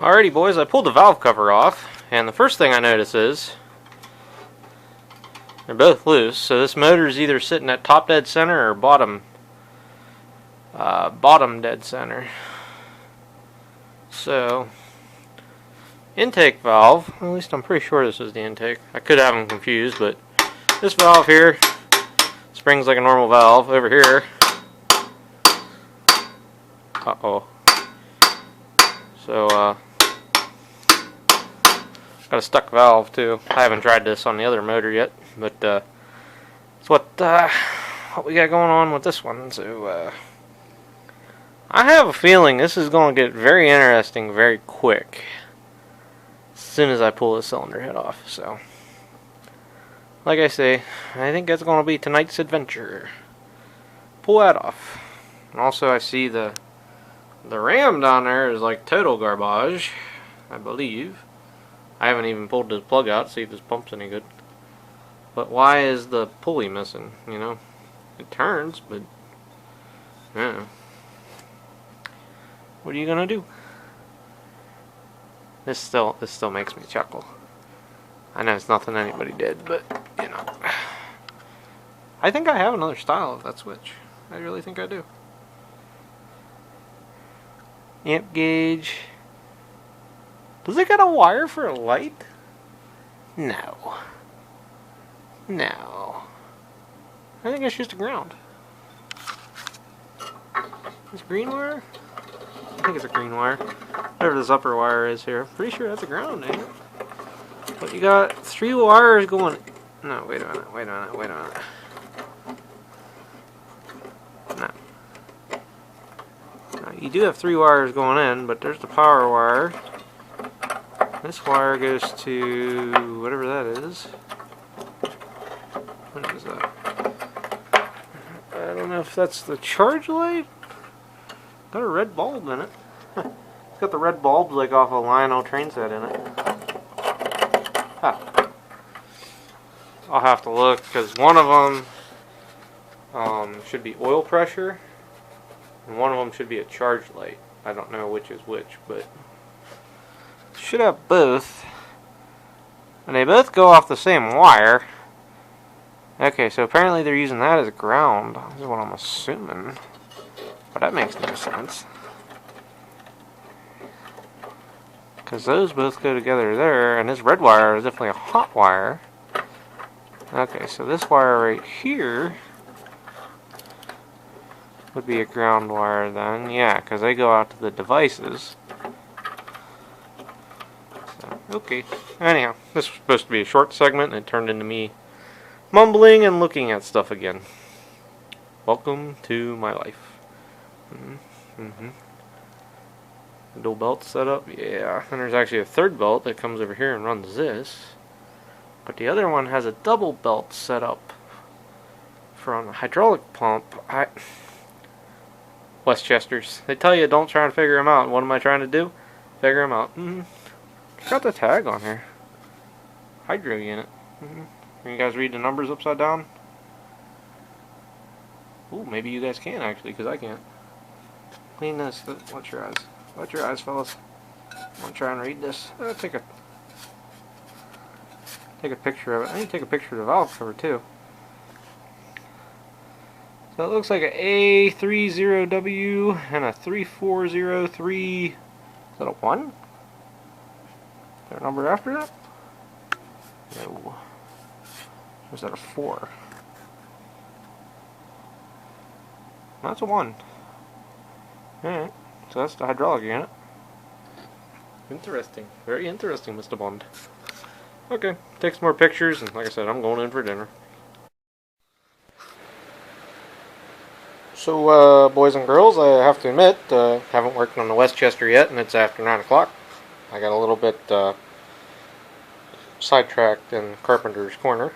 Alrighty boys, I pulled the valve cover off, and the first thing I notice is they're both loose, so this motor is either sitting at top dead center or bottom dead center. So, intake valve, at least I'm pretty sure this is the intake. I could have them confused, but this valve here springs like a normal valve. Over here, so got a stuck valve too. I haven't tried this on the other motor yet, but it's what we got going on with this one. So I have a feeling this is going to get very interesting very quick as soon as I pull the cylinder head off. So, like I say, I think that's going to be tonight's adventure. Pull that off. And also I see the ram down there is like total garbage, I believe. I haven't even pulled this plug out to see if this pump's any good. But why is the pulley missing? You know, it turns, but yeah. What are you gonna do? This still makes me chuckle. I know it's nothing anybody did, but you know, I think I have another style of that switch. I really think I do. Amp gauge. Does it got a wire for a light? No. No. I think it's just a ground. This green wire? I think it's a green wire. Whatever this upper wire is here. Pretty sure that's a ground, ain't it? But you got 3 wires going... No, wait a minute. No. Now, you do have 3 wires going in, but there's the power wire. This wire goes to whatever that is. What is that? I don't know if that's the charge light. Got a red bulb in it. It's got the red bulbs like off a Lionel train set in it. Huh. I'll have to look because one of them should be oil pressure, and one of them should be a charge light. I don't know which is which, but should have both, and they both go off the same wire. Okay, so apparently they're using that as ground. This is what I'm assuming, but that makes no sense because those both go together there, and this red wire is definitely a hot wire. Okay, so this wire right here would be a ground wire then, yeah, because they go out to the devices. Okay, anyhow, this was supposed to be a short segment, and it turned into me mumbling and looking at stuff again. Welcome to my life. Dual belt setup, yeah. And there's actually a third belt that comes over here and runs this. But the other one has a double belt setup for on the hydraulic pump. Westchesters. They tell you don't try and figure them out. What am I trying to do? Figure them out. Got the tag on here. Hydro unit. Can you guys read the numbers upside down? Ooh, maybe you guys can actually, because I can't. Clean this. Watch your eyes. Watch your eyes, fellas. I'm gonna try and read this. Take a picture of it. I need to take a picture of the valve cover too. So it looks like a A30W and a 3403. Is that a 1? Is there a number after that? No. Or is that a 4? That's a 1. Alright, so that's the hydraulic unit. Interesting. Very interesting, Mr. Bond. Okay, take some more pictures, and like I said, I'm going in for dinner. So, boys and girls, I have to admit, haven't worked on the Westchester yet, and it's after 9 o'clock. I got a little bit sidetracked in Carpenter's corner.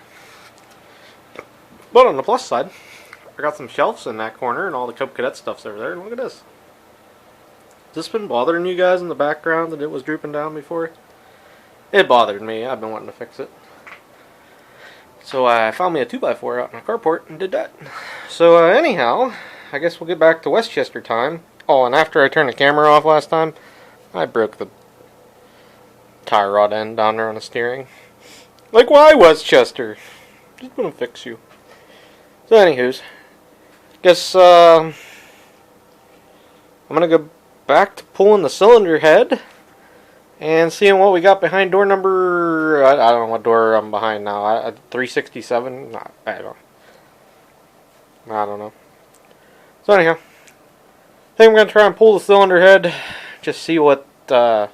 But on the plus side, I got some shelves in that corner, and all the Cub Cadet stuff's over there. And look at this. Has this been bothering you guys in the background that it was drooping down before? It bothered me. I've been wanting to fix it. So I found me a 2x4 out in my carport and did that. So anyhow, I guess we'll get back to Westchester time. Oh, and after I turned the camera off last time, I broke the tie rod end down there on the steering. Like, why, Westchester? Just gonna fix you. So, anywho's, guess I'm gonna go back to pulling the cylinder head and seeing what we got behind door number. I don't know what door I'm behind now. 367. I don't know. So anyhow, I think I'm gonna try and pull the cylinder head. Just see what I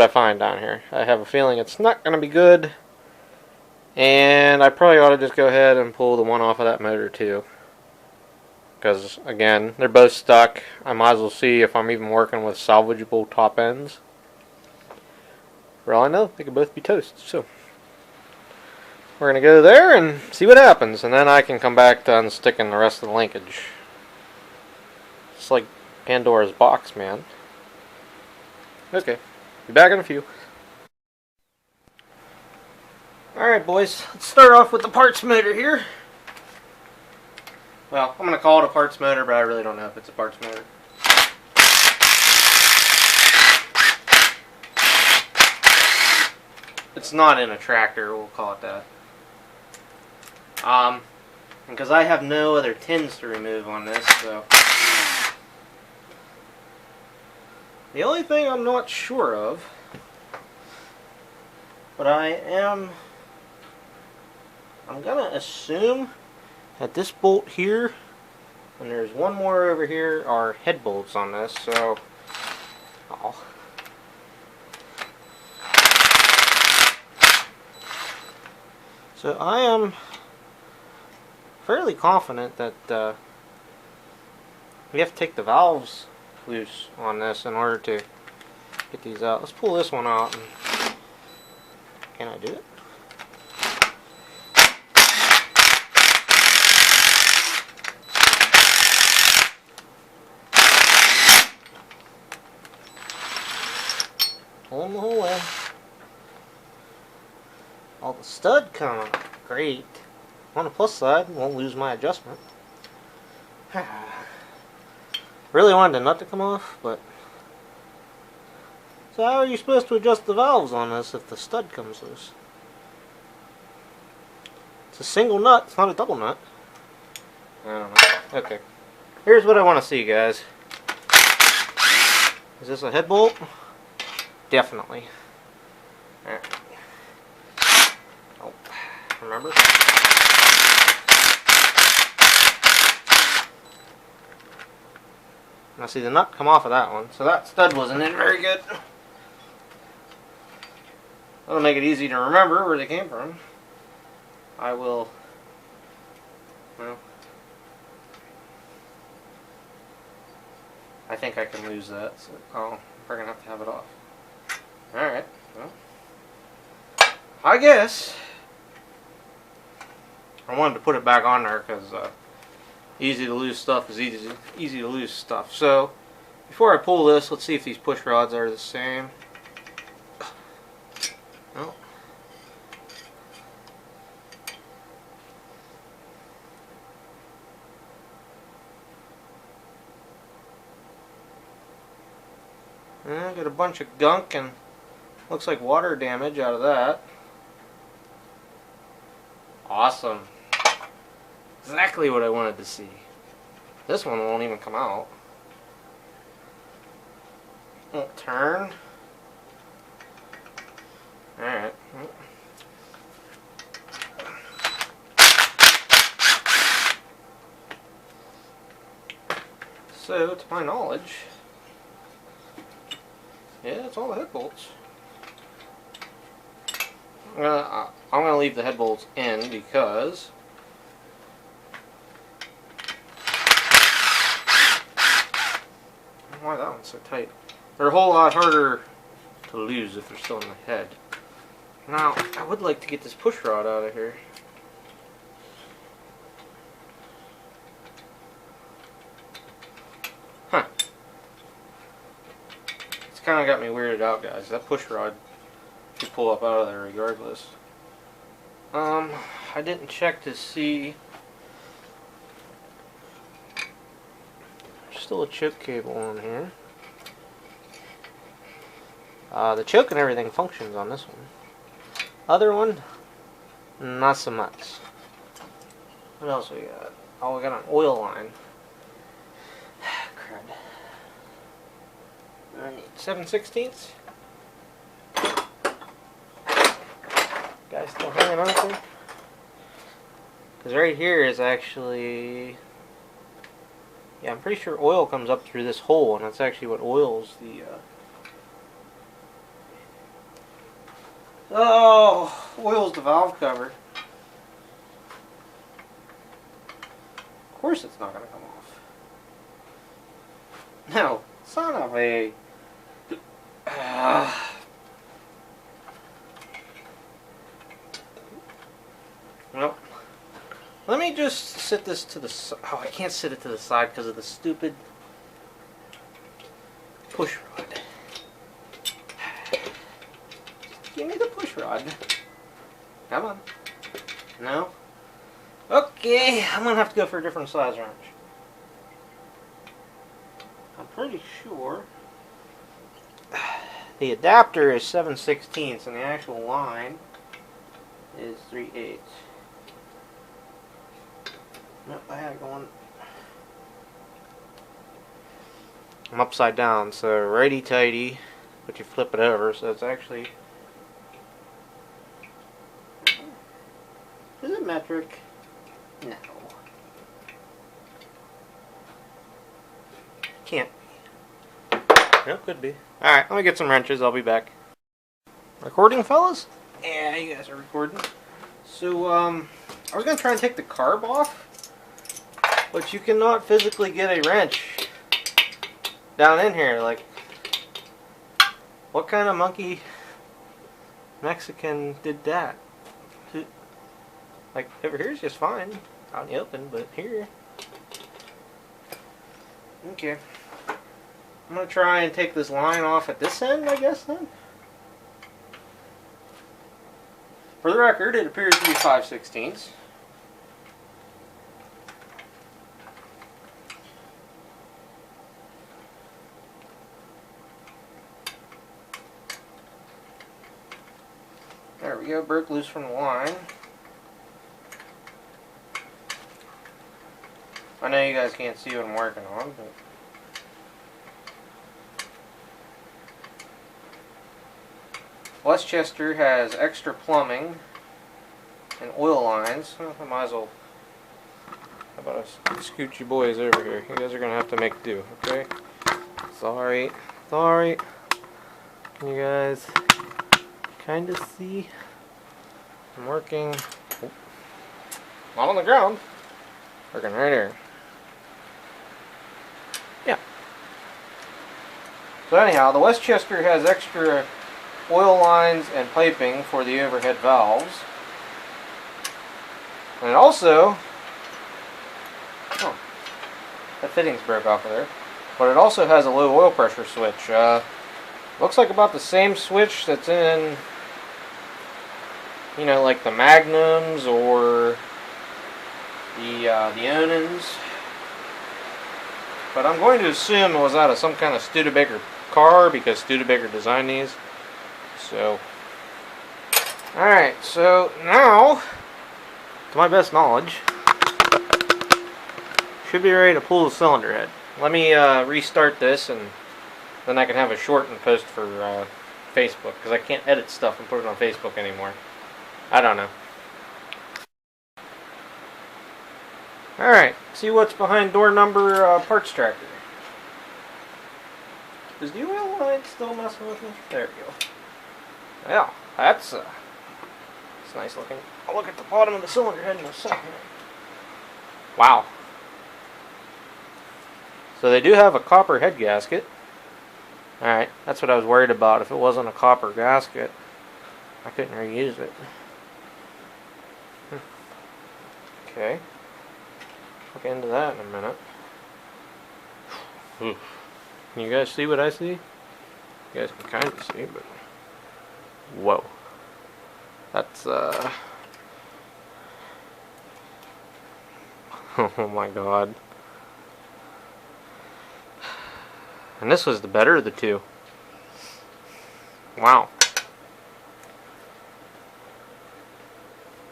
find down here. I have a feeling it's not gonna be good. And I probably ought to just go ahead and pull the one off of that motor too. Because, again, they're both stuck. I might as well see if I'm even working with salvageable top ends. For all I know, they could both be toast. So, we're going to go there and see what happens. And then I can come back to unsticking the rest of the linkage. It's like Pandora's box, man. Okay, be back in a few. Alright, boys, let's start off with the parts motor here. Well, I'm going to call it a parts motor, but I really don't know if it's a parts motor. It's not in a tractor, we'll call it that. Because I have no other tins to remove on this, so. The only thing I'm not sure of, but I'm gonna assume that this bolt here, and there's one more over here, are head bolts on this, so. So I am fairly confident that we have to take the valves loose on this in order to get these out. Let's pull this one out. And can I do it? Pull them the whole way. All the stud come out. Great. On the plus side, won't lose my adjustment. Really wanted the nut to come off, but. So how are you supposed to adjust the valves on this if the stud comes loose? It's a single nut, it's not a double nut. I don't know. Okay. Here's what I want to see, guys. Is this a head bolt? Definitely. Alright. Oh, remember? Now see the nut come off of that one, so that stud wasn't in very good. That'll make it easy to remember where they came from. I will, well, I think I can lose that, so we're going to have it off. Alright, well, I guess I wanted to put it back on there because easy to lose stuff is easy to lose stuff. So before I pull this, let's see if these push rods are the same. Oh. Yeah, got a bunch of gunk and looks like water damage out of that. Awesome. Exactly what I wanted to see. This one won't even come out. Won't turn. Alright. So, to my knowledge, yeah, it's all the head bolts. I'm gonna leave the head bolts in because why that one's so tight. They're a whole lot harder to lose if they're still in the head. Now, I would like to get this push rod out of here. Huh. It's kind of got me weirded out, guys. That push rod should pull up out of there regardless. I didn't check to see. There's still a choke cable on here. The choke and everything functions on this one. Other one, not so much. What else we got? Oh, we got an oil line. Crud. I need 7/16. Guys still hanging on there? Because right here is actually... Yeah, I'm pretty sure oil comes up through this hole, and that's actually what oils the... Oh! Oils the valve cover. Of course it's not going to come off. No, son of a... Well, let me just sit this to the side. Oh, I can't sit it to the side because of the stupid push rod. Give me the push rod. Come on. No? Okay, I'm going to have to go for a different size wrench. I'm pretty sure the adapter is 7/16 and the actual line is 3/8. Nope, I had it going. I'm upside down, so righty tighty, but you flip it over, so it's actually... Is it metric? No. Can't be. No, could be. Alright, let me get some wrenches, I'll be back. Recording, fellas? Yeah, you guys are recording. So, I was going to try and take the carb off, but you cannot physically get a wrench down in here. Like, what kind of monkey Mexican did that? Like, over here is just fine, out in the open, but here... Okay. I'm going to try and take this line off at this end, I guess, then. For the record, it appears to be 5/16. There we go, broke loose from the line. I know you guys can't see what I'm working on, but... Westchester has extra plumbing and oil lines. Well, I might as well... How about I scoot you boys over here? You guys are going to have to make do, okay? Sorry. Sorry. You guys kind of see? I'm working... Oh. Not on the ground. Working right here. Yeah. So anyhow, the Westchester has extra oil lines and piping for the overhead valves. And it also... Oh, that fitting's broke off of there. But it also has a low oil pressure switch. Looks like about the same switch that's in, you know, like the Magnums or the Onins. But I'm going to assume it was out of some kind of Studebaker car because Studebaker designed these. So, alright, so now, to my best knowledge, should be ready to pull the cylinder head. Let me restart this and then I can have a shortened post for Facebook because I can't edit stuff and put it on Facebook anymore. I don't know. Alright, see what's behind door number parts tracker. Is the oil line still messing with me? There we go. Yeah, that's nice looking. I'll look at the bottom of the cylinder head in a second. Wow. So they do have a copper head gasket. Alright, that's what I was worried about. If it wasn't a copper gasket, I couldn't reuse it. Okay. Look into that in a minute. Can you guys see what I see? You guys can kind of see, but... Whoa. That's, oh my god. And this was the better of the two. Wow.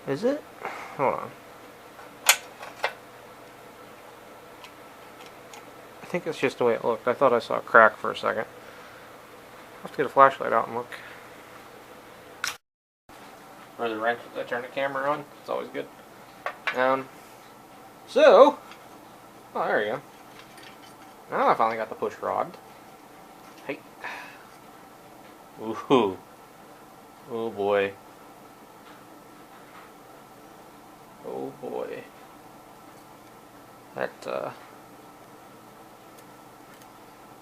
Is it? Hold on. I think it's just the way it looked. I thought I saw a crack for a second. I'll have to get a flashlight out and look. Or the wrench that I turn the camera on. It's always good. So, oh, there you go. Now I finally got the push rod. Hey. Ooh. Oh boy. Oh boy. That,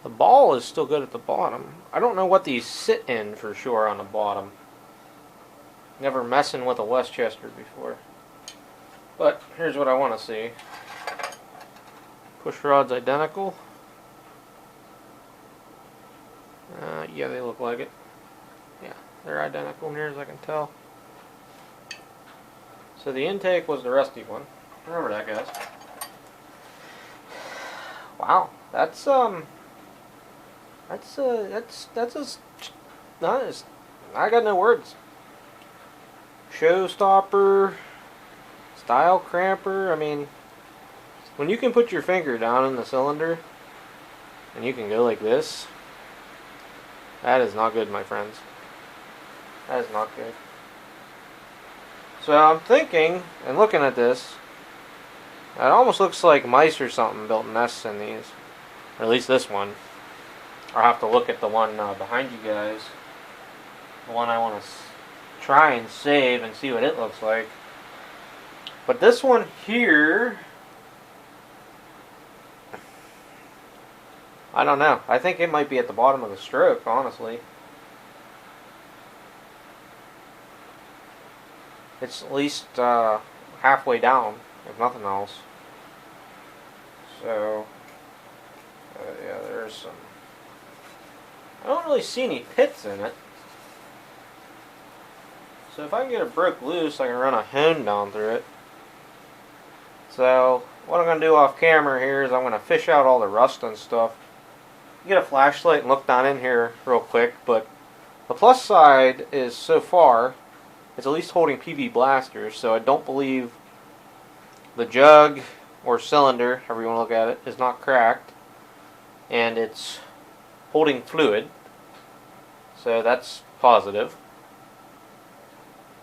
the ball is still good at the bottom. I don't know what these sit in for sure on the bottom. Never messing with a Westchester before. But here's what I want to see. Push rod's identical. Yeah, they look like it. Yeah, they're identical near as I can tell. So the intake was the rusty one. Remember that, guys. Wow, that's just nice. I got no words. Showstopper, style cramper. I mean, when you can put your finger down in the cylinder and you can go like this, that is not good, my friends. That is not good. So I'm thinking, and looking at this, it almost looks like mice or something built nests in these. Or at least this one. I'll have to look at the one behind you guys. The one I want to try and save and see what it looks like. But this one here, I don't know. I think it might be at the bottom of the stroke, honestly. It's at least halfway down, if nothing else. So, yeah, there's some. I don't really see any pits in it. So if I can get it broke loose, I can run a hone down through it. So what I'm going to do off camera here is I'm going to fish out all the rust and stuff. Get a flashlight and look down in here real quick. But the plus side is, so far, it's at least holding PV blasters. So I don't believe the jug or cylinder, however you want to look at it, is not cracked. And it's holding fluid. So that's positive.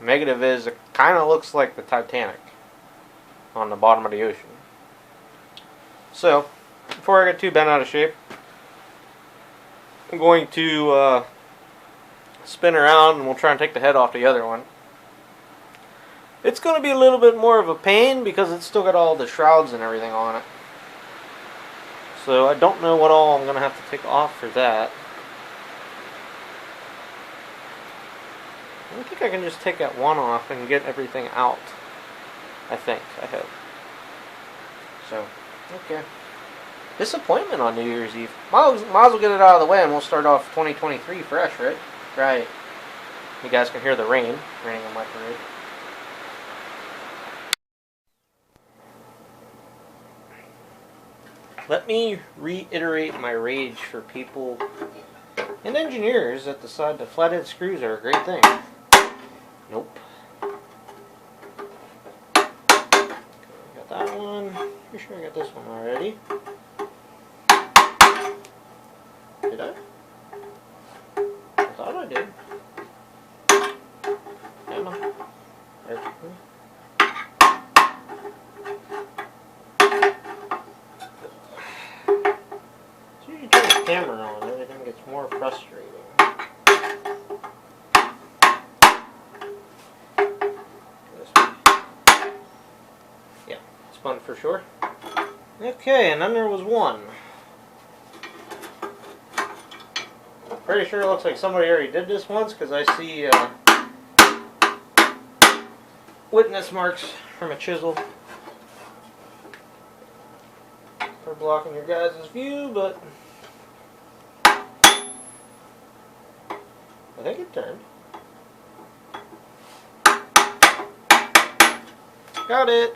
Negative is it kind of looks like the Titanic on the bottom of the ocean. So, before I get too bent out of shape, I'm going to spin around and we'll try and take the head off the other one. It's going to be a little bit more of a pain because it's still got all the shrouds and everything on it. So I don't know what all I'm going to have to take off for that. I think I can just take that one off and get everything out. I hope. So, okay. Disappointment on New Year's Eve. Might as well get it out of the way and we'll start off 2023 fresh, right? Right. You guys can hear the rain raining on my parade. Let me reiterate my rage for people and engineers that decide that flathead screws are a great thing. Nope. Got that one. Pretty sure I got this one already. Did I? I thought I did. Damn it. As soon as you turn the camera on, everything gets more frustrating. Spun for sure. Okay, and then there was one. Pretty sure it looks like somebody already did this once because I see witness marks from a chisel for blocking your guys' view, but I think it turned. Got it.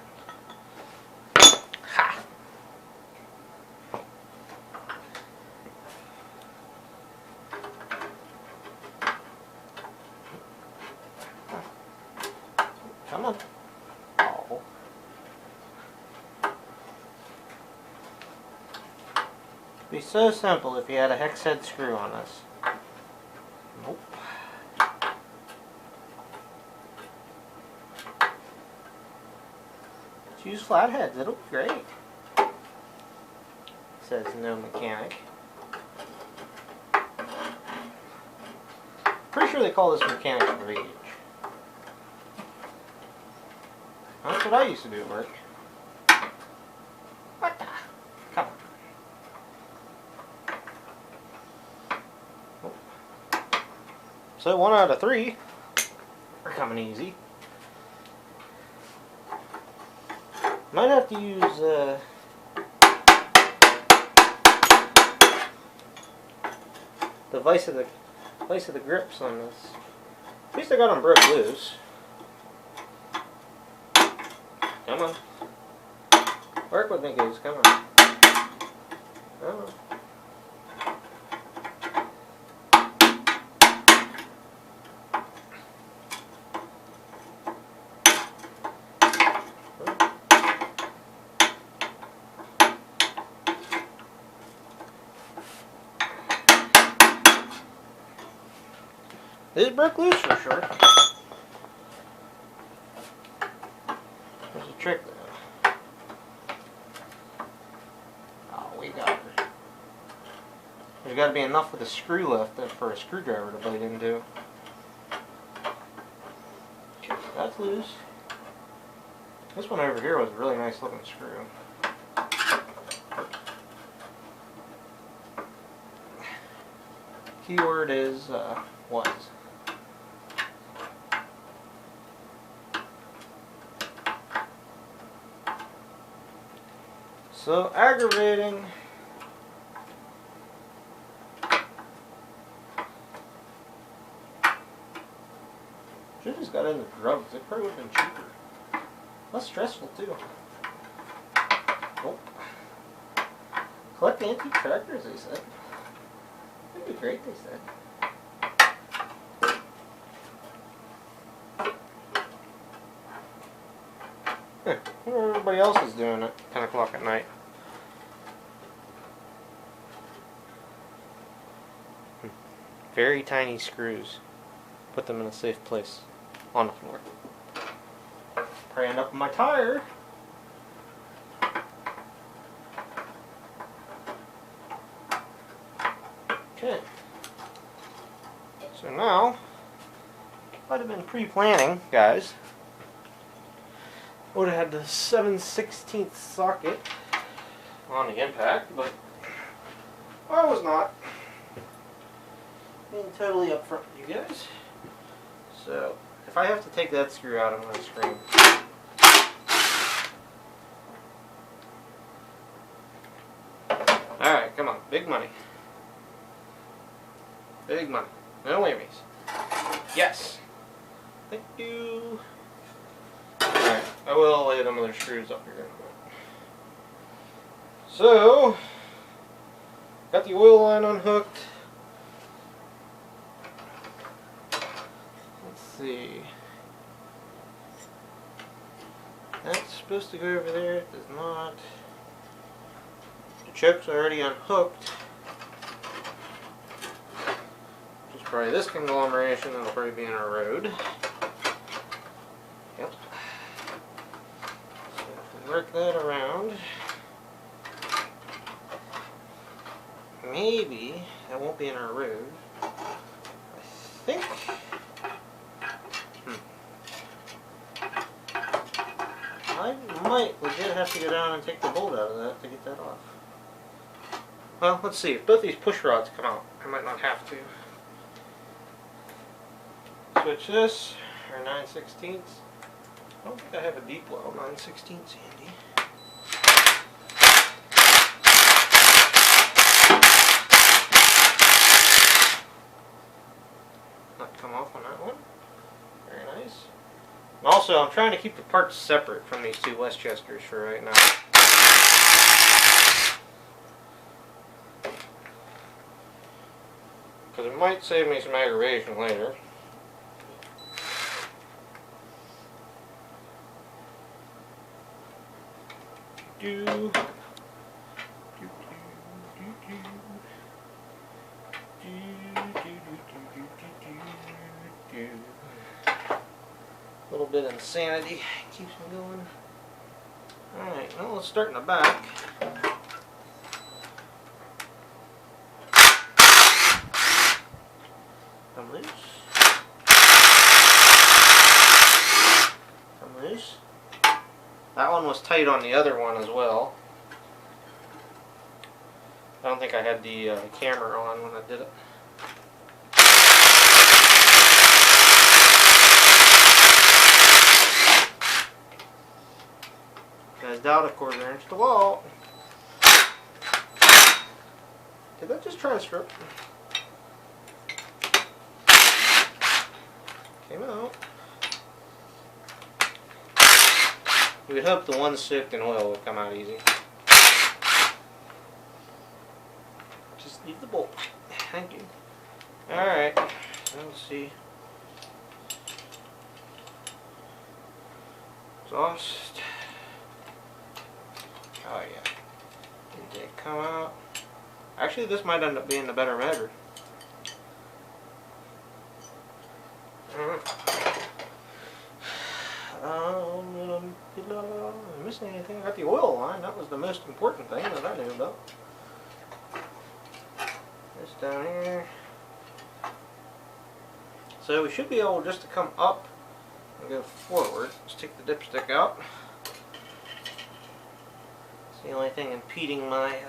It'd be so simple if you had a hex head screw on this. Nope. Just use flatheads, it'll be great. Says no mechanic. Pretty sure they call this mechanic's rage. That's what I used to do at work. What the? Come on. So 1 out of 3 are coming easy. Might have to use the vice of the grips on this. At least I got them broke loose. Come on. Work with me, goose. Come on. Come on. These broke loose for sure. There's a trick though. Oh, we got her. There's got to be enough of the screw left for a screwdriver to bite into. Okay, that's loose. This one over here was a really nice looking screw. Keyword is was. So aggravating. Should've just got into drugs. It probably would have been cheaper. Less stressful too. Nope. Collect antique tractors, they said. That'd be great, they said. Everybody else is doing it 10 o'clock at night. Very tiny screws. Put them in a safe place on the floor. Praying up my tire. Okay. So now, if I'd have been pre-planning, guys, would have had the 7/16 socket on the impact, but I was not. Being totally upfront with you guys. So, if I have to take that screw out, I'm going to scream. Alright, come on. Big money. Big money. No whammies. Yes. Thank you. Alright, I will lay them other screws up here in a minute. So, got the oil line unhooked. Let's see. That's supposed to go over there. It does not. The choke's already unhooked. Which is probably this conglomeration that'll probably be in our road. Yep. So if we work that around, maybe that won't be in our road. I think. I might legit have to go down and take the bolt out of that to get that off. Well, let's see. If both these push rods come out, I might not have to. Switch this, or 9/16. I don't think I have a deep well 9/16 handy. Not come off on that one. Very nice. Also, I'm trying to keep the parts separate from these two Westchesters for right now. Because it might save me some aggravation later. Do. Do, do, do, do. bit of insanity. Keeps me going. Alright, well, let's start in the back. Come loose. Come loose. That one was tight on the other one as well. I don't think I had the camera on when I did it. Guys, out a 1/4 inch to wall. Did that just try to strip? Came out. You would hope the one soaked in oil would come out easy. Just leave the bolt. Thank you. Alright, let's see. Exhaust. Oh yeah. Did it come out? Actually, this might end up being the better motor. Am I missing anything? I got the oil line. That was the most important thing that I knew about. This down here. So we should be able just to come up and go forward. Let's take the dipstick out. It's the only thing impeding my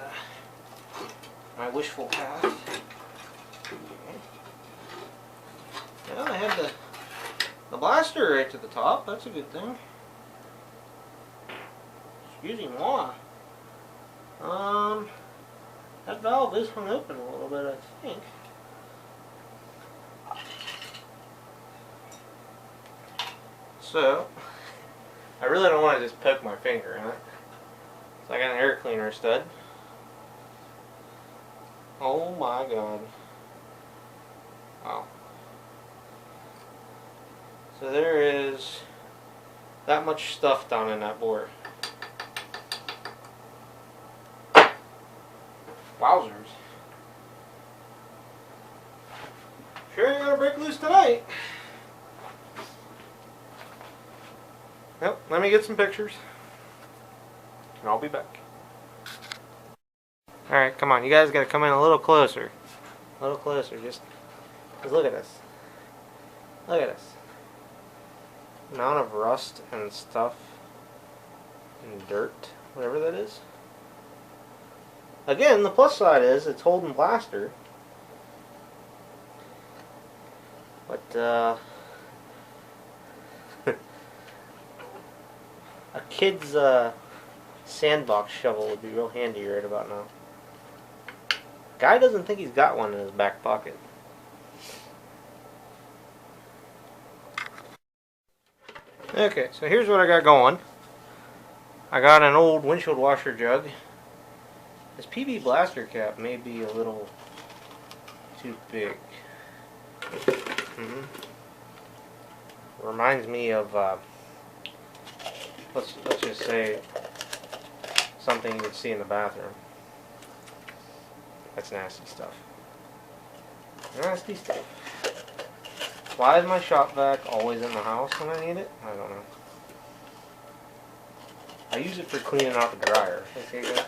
my wishful path. Okay. Well, I had the blaster right to the top. That's a good thing. Excusez-moi. That valve is hung open a little bit, I think. So, I really don't want to just poke my finger in it. So I got an air cleaner stud. Oh my god. Wow. So there is that much stuff down in that bore. Wowzers. Sure you're gonna break loose tonight. Yep, let me get some pictures. And I'll be back. Alright, come on, you guys gotta come in a little closer. A little closer, just look at this. Look at this. Amount of rust and stuff and dirt, whatever that is. Again, the plus side is it's holding plaster, but a kid's sandbox shovel would be real handy right about now. Guy doesn't think he's got one in his back pocket. Okay, so here's what I got going. I got an old windshield washer jug. This PB blaster cap may be a little too big. Reminds me of let's just say something you would see in the bathroom. That's nasty stuff. Nasty stuff. Why is my shop vac always in the house when I need it? I don't know. I use it for cleaning out the dryer. Okay, good.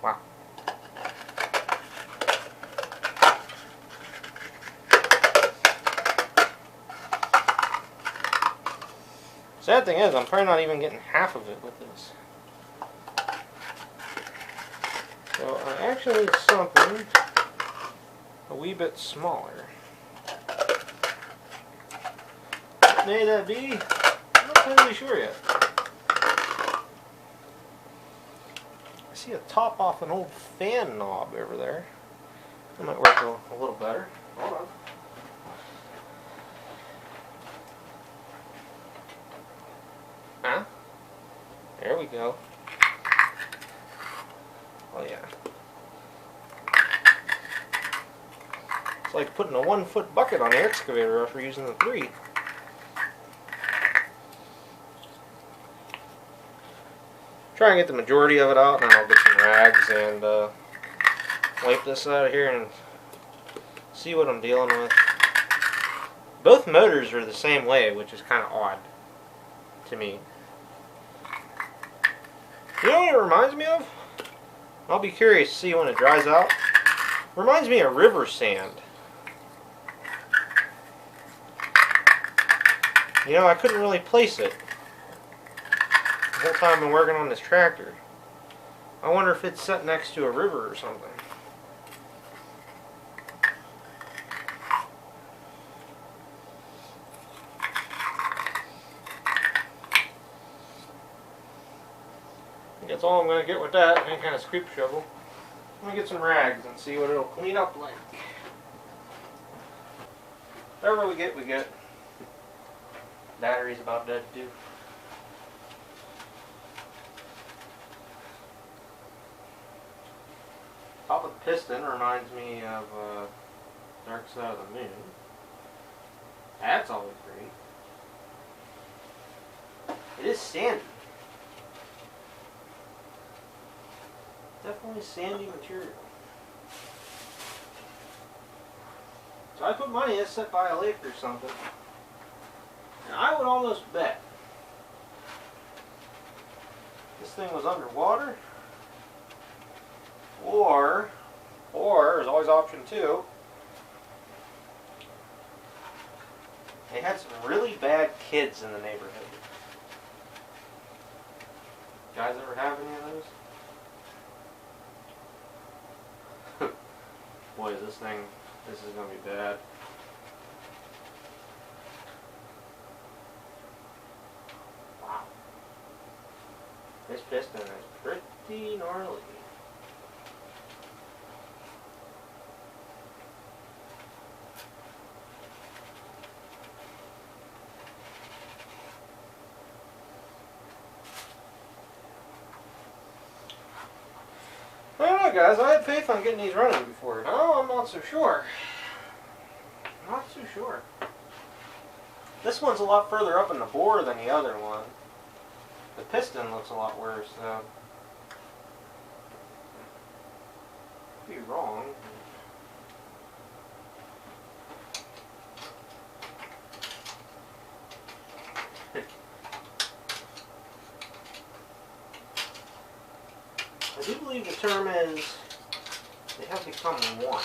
Wow. Sad thing is, I'm probably not even getting half of it with this. So I actually need something a wee bit smaller. What may that be? I'm not totally sure yet. I see a top off an old fan knob over there. That might work a little better. Hold on. Huh? There we go. Oh yeah. It's like putting a 1-foot bucket on the excavator after using the 3. Try and get the majority of it out, and then I'll get some rags and wipe this out of here and see what I'm dealing with. Both motors are the same way, which is kind of odd to me. You know what it reminds me of? I'll be curious to see when it dries out. Reminds me of river sand. You know, I couldn't really place it the whole time I've been working on this tractor. I wonder if it's set next to a river or something. I think that's all I'm going to get with that, any kind of scoop shovel. Let me get some rags and see what it'll clean up like. Whatever we get, we get. Battery's about dead too. Top of the piston reminds me of Dark Side of the Moon. That's always great. It is sandy. Definitely sandy material. So I put money it's set by a lake or something. And I would almost bet this thing was underwater, or there's always option 2. They had some really bad kids in the neighborhood. You guys ever have any of those? Boy, this is going to be bad. Wow. This piston is pretty gnarly. I don't know, guys. I had faith on getting these running before. Now I'm not so sure. Not so sure. This one's a lot further up in the bore than the other one. The piston looks a lot worse, though. Could be wrong. I do believe the term is they have become one.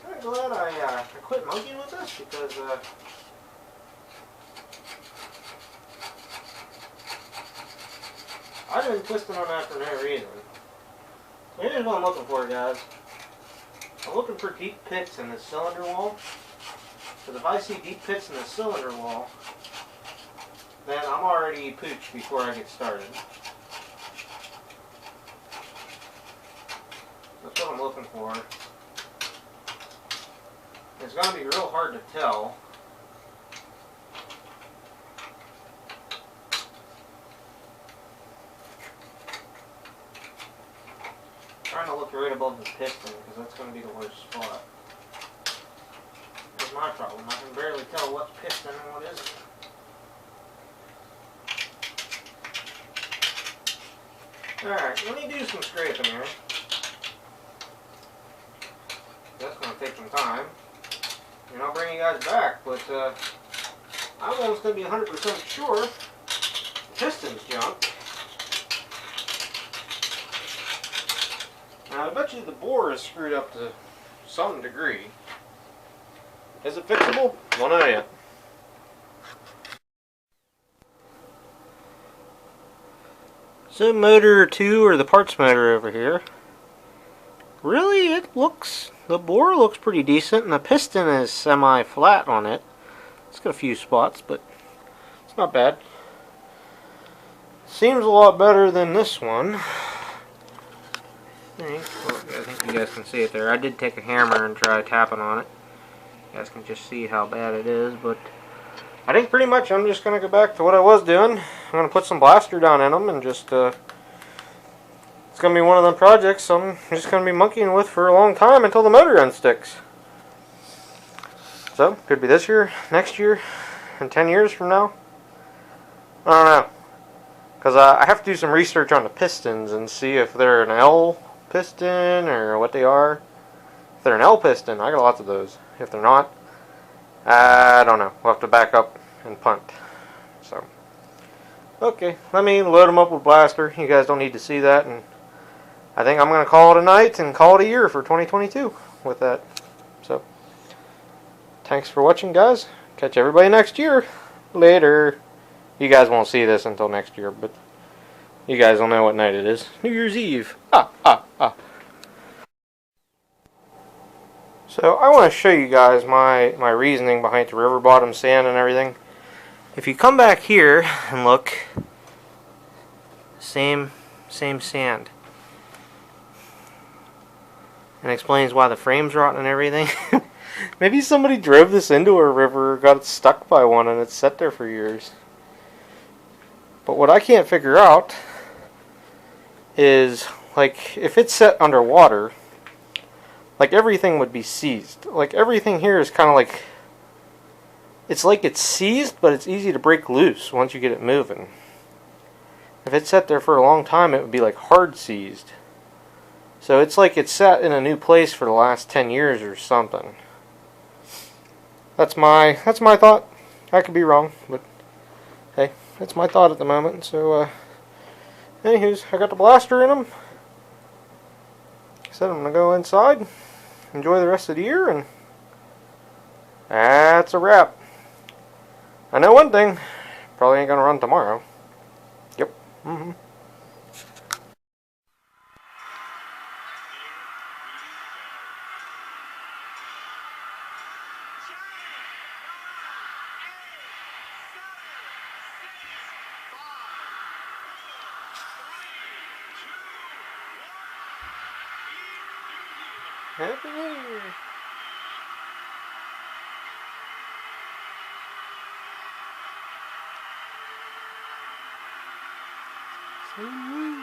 I'm glad I quit monkeying with this because I've been twisting on that for no reason. So here's what I'm looking for, guys. I'm looking for deep pits in the cylinder wall. Because if I see deep pits in the cylinder wall, then I'm already pooched before I get started. That's what I'm looking for. It's going to be real hard to tell. Trying to look right above the piston because that's going to be the worst spot. That's my problem. I can barely tell what's piston and what isn't. Alright, let me do some scraping here. That's going to take some time. And I'll bring you guys back, but I'm almost going to be 100% sure the piston's junk. Now I bet you the bore is screwed up to some degree. Is it fixable? Don't know yet. So motor 2, or the parts motor over here. Really, the bore looks pretty decent, and the piston is semi-flat on it. It's got a few spots, but it's not bad. Seems a lot better than this one. I think you guys can see it there. I did take a hammer and try tapping on it. You guys can just see how bad it is, but I think pretty much I'm just going to go back to what I was doing. I'm going to put some blaster down in them and just, it's going to be one of them projects I'm just going to be monkeying with for a long time until the motor unsticks. So, could be this year, next year, and 10 years from now. I don't know. Because I have to do some research on the pistons and see if they're an L piston or what they are. If they're an L piston, I got lots of those. If they're not, I don't know. We'll have to back up and punt. So, okay, let me load them up with blaster. You guys don't need to see that, and I think I'm going to call it a night and call it a year for 2022 with that. So, thanks for watching, guys. Catch everybody next year. Later. You guys won't see this until next year, but you guys will know what night it is. New Year's Eve. So I want to show you guys my reasoning behind the river bottom sand and everything. If you come back here and look, same sand. And explains why the frame's rotten and everything. Maybe somebody drove this into a river or got it stuck by one and it's sat there for years. But what I can't figure out is, like, if it's set underwater, like, everything would be seized. Like, everything here is kind of like, it's like it's seized, but it's easy to break loose once you get it moving. If it's sat there for a long time, it would be like hard seized. So it's like it's sat in a new place for the last 10 years or something. That's my thought. I could be wrong, but hey, that's my thought at the moment. So, anywho's, I got the blaster in them. Like I said, I'm gonna go inside, enjoy the rest of the year, and that's a wrap. I know one thing, probably ain't gonna run tomorrow. Yep. Happy New Year!